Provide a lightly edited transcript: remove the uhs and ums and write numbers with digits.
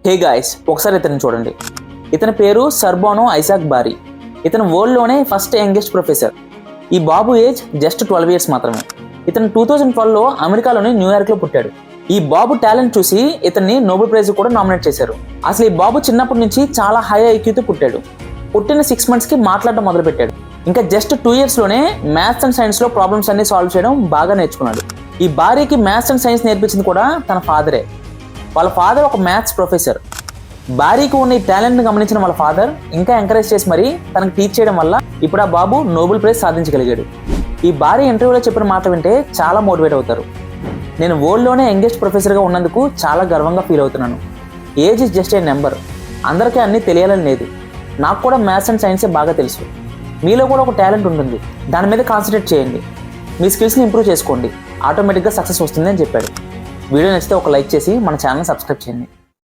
Hey guys, ఒకసారి ఇతన్ని చూడండి. ఇతని పేరు సర్బోనో ఐజాక్ బారీ. ఇతను వరల్డ్లోనే ఫస్ట్ యంగెస్ట్ ప్రొఫెసర్. ఈ బాబు ఏజ్ జస్ట్ 12 years మాత్రమే. ఇతను 2012లో అమెరికాలోని న్యూయార్క్లో పుట్టాడు. ఈ బాబు టాలెంట్ చూసి ఇతన్ని నోబెల్ ప్రైజ్ కూడా నామినేట్ చేశారు. అసలు ఈ బాబు చిన్నప్పటి నుంచి చాలా హై ఐక్యూతో పుట్టాడు. పుట్టిన 6 monthsకి మాట్లాడడం మొదలుపెట్టాడు. ఇంకా జస్ట్ 2 yearsలోనే మ్యాథ్స్ అండ్ సైన్స్లో ప్రాబ్లమ్స్ అన్ని సాల్వ్ చేయడం బాగా నేర్చుకున్నాడు. ఈ బారీకి మ్యాథ్స్ అండ్ సైన్స్ నేర్పించింది కూడా తన ఫాదరే. వాళ్ళ ఫాదర్ ఒక మ్యాథ్స్ ప్రొఫెసర్. బారీకి ఉన్న ఈ టాలెంట్ని గమనించిన వాళ్ళ ఫాదర్ ఇంకా ఎంకరేజ్ చేసి మరీ తనకు టీచ్ చేయడం వల్ల ఇప్పుడు ఆ బాబు నోబెల్ ప్రైజ్ సాధించగలిగాడు. ఈ బారీ ఇంటర్వ్యూలో చెప్పిన మాట వింటే చాలా మోటివేట్ అవుతారు. నేను వరల్డ్లోనే యంగెస్ట్ ప్రొఫెసర్గా ఉన్నందుకు చాలా గర్వంగా ఫీల్ అవుతున్నాను. Age is just a number. అందరికీ అన్నీ తెలియాలని లేదు. నాకు కూడా మ్యాథ్స్ అండ్ సైన్సే బాగా తెలుసు. మీలో కూడా ఒక టాలెంట్ ఉంటుంది. దాని మీద కాన్సన్ట్రేట్ చేయండి. మీ స్కిల్స్ని ఇంప్రూవ్ చేసుకోండి. ఆటోమేటిక్గా సక్సెస్ వస్తుంది అని చెప్పాడు. వీడియో నచ్చితే ఒక లైక్ చేసి మన ఛానల్ని సబ్స్క్రైబ్ చేయండి.